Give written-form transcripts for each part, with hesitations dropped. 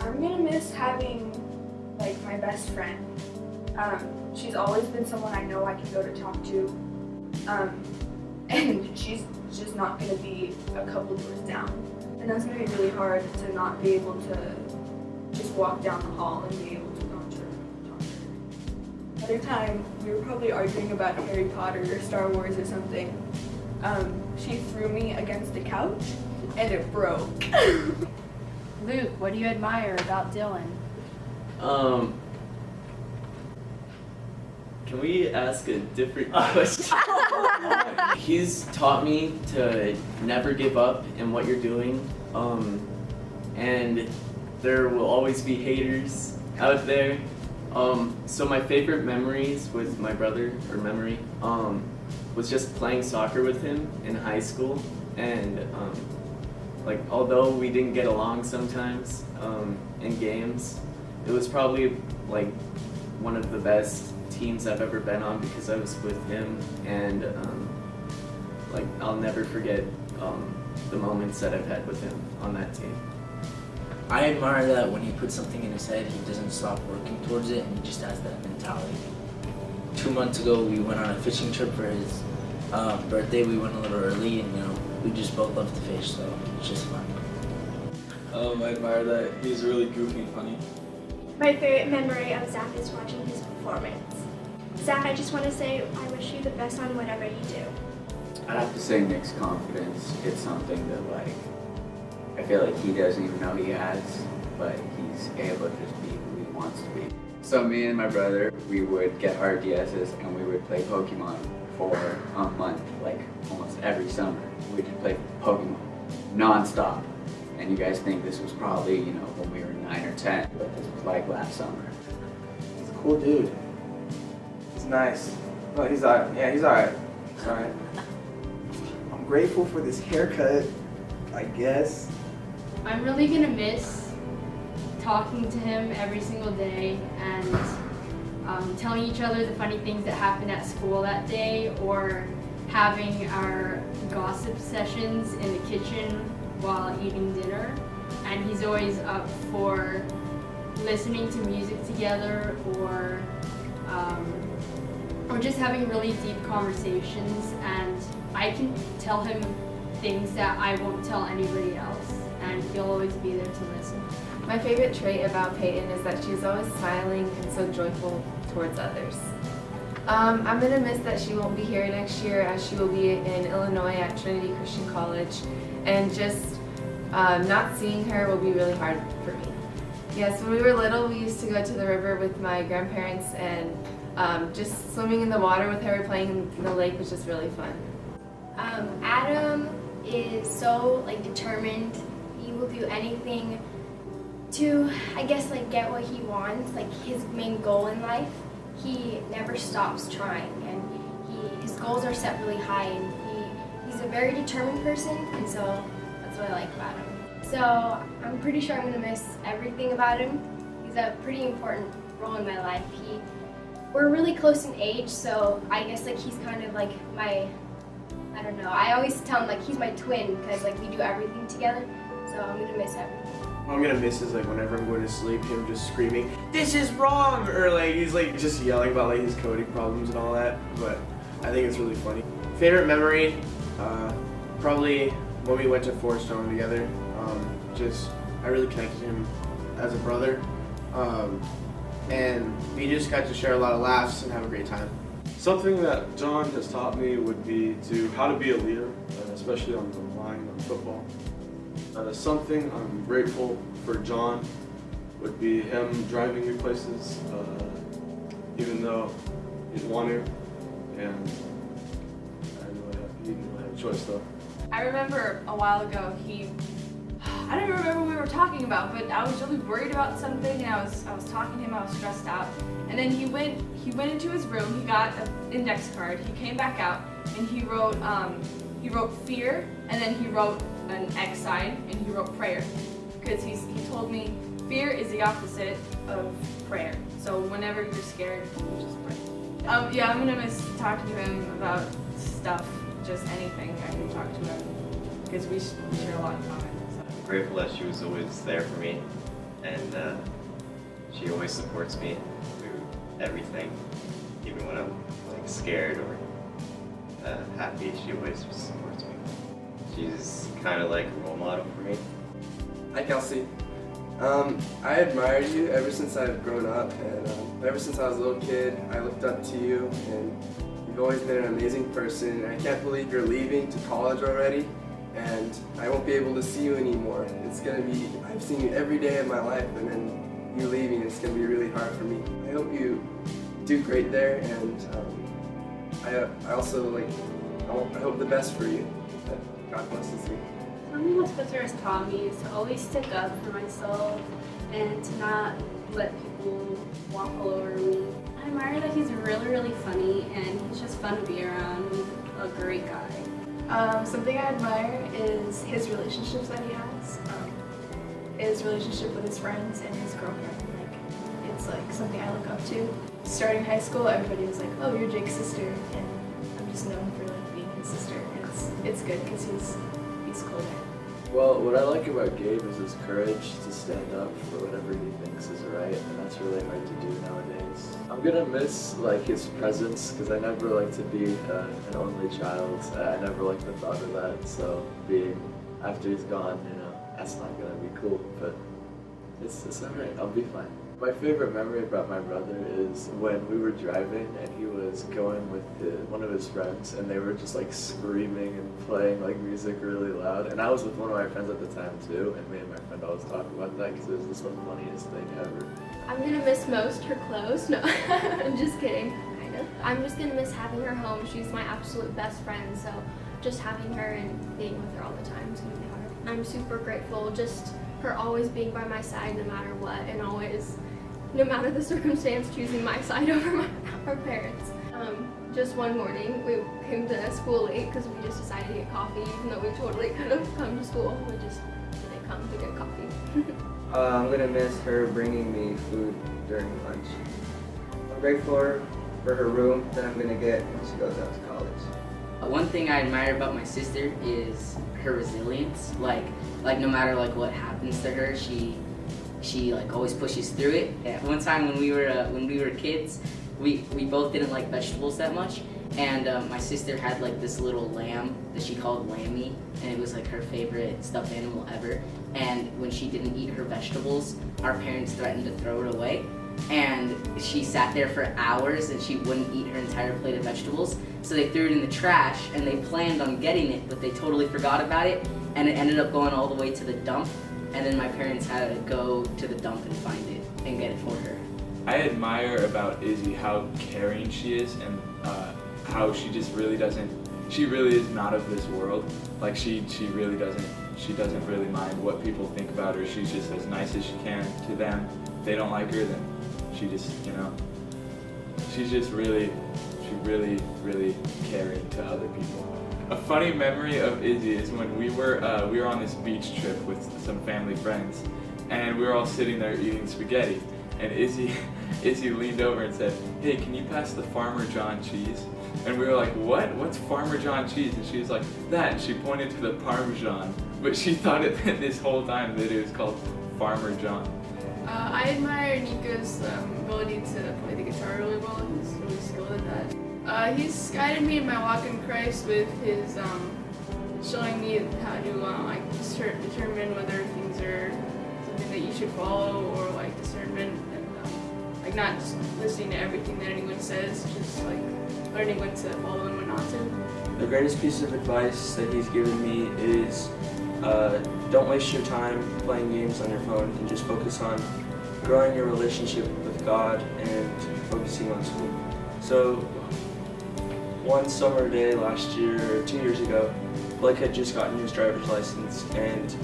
I'm gonna miss having like my best friend. She's always been someone I know I can go to talk to, and she's just not gonna be a couple doors down. And that's gonna be really hard to not be able to just walk down the hall and be able to talk to her. Other time, we were probably arguing about Harry Potter or Star Wars or something. She threw me against the couch and it broke. Luke, what do you admire about Dylan? Can we ask a different question? He's taught me to never give up in what you're doing, and there will always be haters out there. So my favorite memories with my brother, was just playing soccer with him in high school, and like although we didn't get along sometimes in games, it was probably like one of the best teams I've ever been on because I was with him, and like I'll never forget the moments that I've had with him on that team. I admire that when he puts something in his head, he doesn't stop working towards it, and he just has that mentality. 2 months ago, we went on a fishing trip for his birthday. We went a little early, and we just both love to fish, so it's just fun. I admire that he's really goofy and funny. My favorite memory of Zach is watching his performance. Zach, I just want to say I wish you the best on whatever you do. I'd have to say Nick's confidence. It's something that like I feel like he doesn't even know he has, but he's able to just be who he wants to be. So me and my brother, we would get RDSs and we would play Pokemon for a month, like almost every summer. We would play Pokemon non-stop. And you guys think this was probably, when we were 9 or 10, but this was like last summer. He's a cool dude. He's nice. No, he's alright. Yeah, he's alright. He's alright. I'm grateful for this haircut, I guess. I'm really gonna miss talking to him every single day and telling each other the funny things that happened at school that day, or having our gossip sessions in the kitchen while eating dinner. And he's always up for listening to music together, or just having really deep conversations, and I can tell him things that I won't tell anybody else, and he'll always be there to listen. My favorite trait about Peyton is that she's always smiling and so joyful towards others. I'm going to miss that she won't be here next year, as she will be in Illinois at Trinity Christian College, and just not seeing her will be really hard for me. Yes, when we were little, we used to go to the river with my grandparents, and just swimming in the water with her, playing in the lake was just really fun. Adam is so determined. He will do anything to, get what he wants, his main goal in life. He never stops trying, and his goals are set really high, and he's a very determined person, and so that's what I like about him. So I'm pretty sure I'm going to miss everything about him. He's a pretty important role in my life. We're really close in age, so I guess he's kind of my, I don't know, I always tell him he's my twin, because we do everything together, so I'm going to miss everything. What I'm gonna miss is whenever I'm going to sleep, him just screaming, "This is wrong!" or he's just yelling about his coding problems and all that. But I think it's really funny. Favorite memory, probably when we went to Forest Home together. I really connected him as a brother, and we just got to share a lot of laughs and have a great time. Something that John has taught me would be how to be a leader, especially on the line of football. Something I'm grateful for John would be him driving me places, even though he didn't want to, and he didn't really have a choice though. I remember a while ago I don't remember what we were talking about, but I was really worried about something, and I was talking to him, I was stressed out. And then he went into his room, he got an index card, he came back out, and he wrote fear, and then he wrote an X sign, and he wrote prayer. Because he told me fear is the opposite of prayer. So whenever you're scared, you just pray. Yeah, I'm gonna miss talking to him about stuff, just anything. I can talk to him because we share a lot in common. So. I'm grateful that she was always there for me, and always supports me through everything, even when I'm like scared or happy. She always supports me. She's kind of like a role model for me. Hi, Kelsey. I admired you ever since I've grown up, and ever since I was a little kid, I looked up to you, and you've always been an amazing person. And I can't believe you're leaving to college already, and I won't be able to see you anymore. It's gonna be, I've seen you every day of my life, and then you leaving, it's gonna be really hard for me. I hope you do great there, and I also I hope the best for you. God blesses you. Something what Spencer has taught me is to always stick up for myself and to not let people walk all over me. I admire that he's really, really funny and he's just fun to be around. He's a great guy. Something I admire is his relationships that he has. His relationship with his friends and his girlfriend. Like, it's like something I look up to. Starting high school, everybody was like, "Oh, you're Jake's sister," and I'm just known for like being his sister. And it's good because he's cool. Well, what I like about Gabe is his courage to stand up for whatever he thinks is right, and that's really hard to do nowadays. I'm gonna miss like his presence because I never like to be an only child. I never like the thought of that. So being after he's gone, that's not gonna be cool. But it's alright. I'll be fine. My favorite memory about my brother is when we were driving and he was going with one of his friends and they were just like screaming and playing like music really loud. And I was with one of my friends at the time too, and me and my friend always talk about that because it was just the funniest thing ever. I'm gonna miss most her clothes. No, I'm just kidding. Kind of. I'm just gonna miss having her home. She's my absolute best friend, so just having her and being with her all the time is gonna be hard. I'm super grateful, just her always being by my side no matter what, and always, no matter the circumstance, choosing my side over our parents. Just one morning, we came to school late because we just decided to get coffee, even though we totally could have come to school. We just didn't come to get coffee. I'm gonna miss her bringing me food during lunch. I'm grateful for her room that I'm gonna get when she goes out to college. One thing I admire about my sister is her resilience. Like no matter like what happens to her, she like always pushes through it. At one time when we were kids, we both didn't like vegetables that much, and my sister had like this little lamb that she called Lammy, and it was like her favorite stuffed animal ever. And when she didn't eat her vegetables, our parents threatened to throw it away. And she sat there for hours and she wouldn't eat her entire plate of vegetables. So they threw it in the trash and they planned on getting it, but they totally forgot about it, and it ended up going all the way to the dump. And then my parents had to go to the dump and find it and get it for her. I admire about Izzy how caring she is, and how she just really doesn't, she really is not of this world. Like she really doesn't really mind what people think about her. She's just as nice as she can to them. If they don't like her, then she just, she's just really caring to other people. A funny memory of Izzy is when we were on this beach trip with some family friends, and we were all sitting there eating spaghetti, and Izzy leaned over and said, "Hey, can you pass the Farmer John cheese?" And we were like, "What? What's Farmer John cheese?" And she was like, "That," and she pointed to the Parmesan, but she thought it this whole time that it was called Farmer John. I admire Nico's ability to play the guitar really well. He's really skilled at that. He's guided me in my walk in Christ with his showing me how to determine whether things are something that you should follow, or like discernment, and like not just listening to everything that anyone says, just like learning when to follow and when not to. The greatest piece of advice that he's given me is don't waste your time playing games on your phone, and just focus on growing your relationship with God and focusing on school. So one summer day last year, or 2 years ago, Blake had just gotten his driver's license, and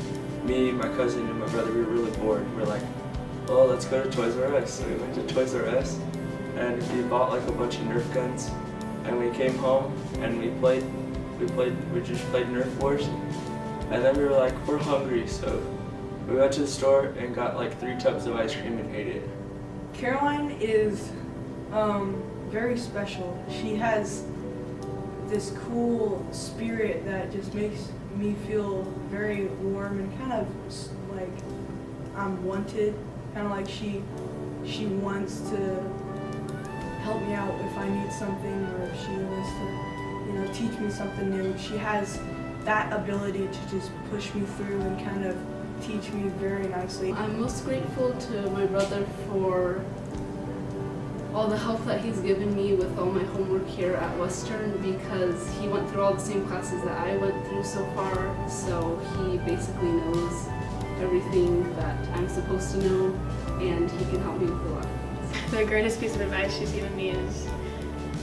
me, my cousin, and my brother, we were really bored. We were like, well, let's go to Toys R Us. So we went to Toys R Us, and we bought like a bunch of Nerf guns, and we came home and we just played Nerf Wars. And then we were like, we're hungry, so we went to the store and got like 3 tubs of ice cream and ate it. Caroline is very special. She has this cool spirit that just makes me feel very warm and kind of like I'm wanted. Kind of like she she wants to help me out if I need something, or if she wants to, teach me something new. She has that ability to just push me through and kind of teach me very nicely. I'm most grateful to my brother for all the help that he's given me with all my homework here at Western, because he went through all the same classes that I went through so far, so he basically knows everything that I'm supposed to know, and he can help me with a lot of things. The greatest piece of advice she's given me is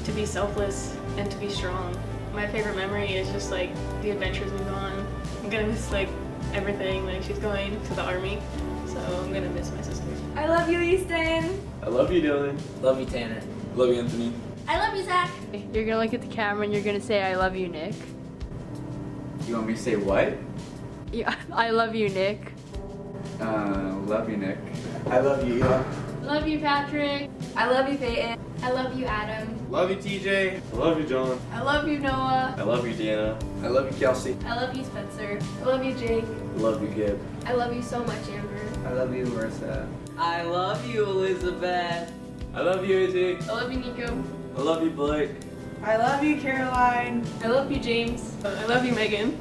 to be selfless and to be strong. My favorite memory is just like the adventures we've gone. I'm gonna miss like everything. Like she's going to the army, so I'm gonna miss my sister. I love you, Easton. I love you, Dylan. Love you, Tanner. Love you, Anthony. I love you, Zach. You're gonna look at the camera and you're gonna say, I love you, Nick. You want me to say what? Yeah, I love you, Nick. Love you, Nick. I love you, Eli. Love you, Patrick. I love you, Peyton. I love you, Adam. Love you, TJ. I love you, John. I love you, Noah. I love you, Deanna. I love you, Kelsey. I love you, Spencer. I love you, Jake. I love you, Gib. I love you so much, Amber. I love you, Marissa. I love you, Elizabeth. I love you, Izzy. I love you, Nico. I love you, Blake. I love you, Caroline. I love you, James. I love you, Megan.